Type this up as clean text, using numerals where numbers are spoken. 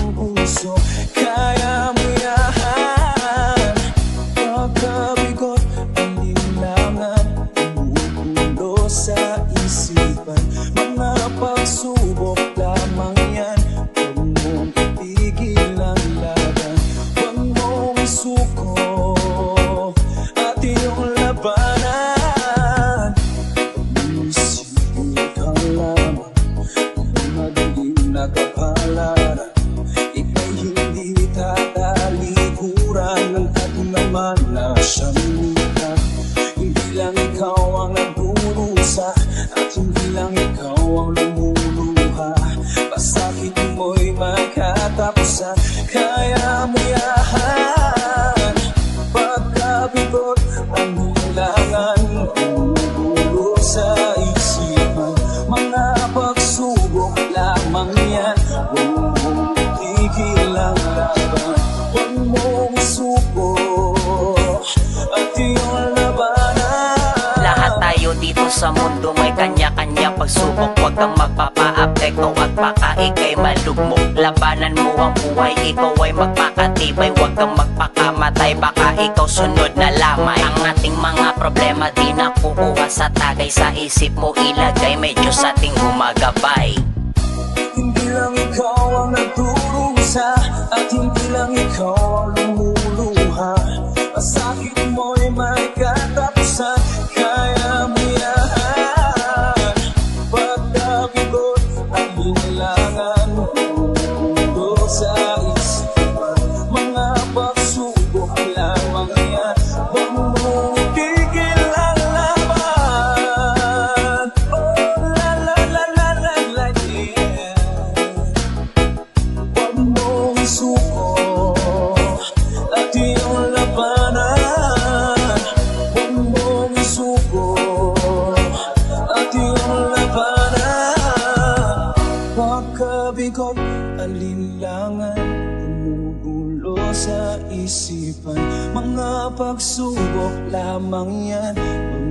puso. Kaya mo yan. Pagkabigot ang linlangan, bumubulo sa isipan. Mga pagsubok lamang yan, huwag mong itigil ang laban. Huwag mong isuko at iyong labanan. Isipin ka lamang kung madaling nakapalaran. Ika'y hindi tatalikuran ng ating naman na siyang lupa. Hindi lang ikaw ang nagdurusa at hindi lang ikaw ang lumuluha. Pasakit mo'y magkatapusan. Kaya mo yan. Pagkabigot ang hilangan, bumubulo sa isipan. Mga pagsubok lamang yan, huwag mong itigil ang laban. Huwag mong isuko at iyong labanan. Lahat tayo dito sa mundo may kanya-kanya pagsubok. Huwag kang magpapa-apekto at baka ika'y malugmok. Labanan mo ang buhay, ikaw ay magpakatibay. Huwag kang magpakamatay, baka ikaw sunod na lamay. Ang ating mga problema di nakukuha sa tagay. Sa isip mo ilagay, may Diyos ating gumagabay. Hindi lang ikaw ang nagdurusa at hindi lang ikaw ang lumuluha. Pasakit mo'y may katapusan. Kaya mo yan. Pagkabigot ang hilangan, bumubulo sa isipan. Mga pagsubok lamang yan, huwag mong itigil ang laban. Oh la la la la la la yeah. Huwag mong isuko at iyong labanan. Huwag mong isuko at iyong labanan. Pagkabigot alinlangan, bumubulo sa isipan. Mga pagsubok lamang yan, huwag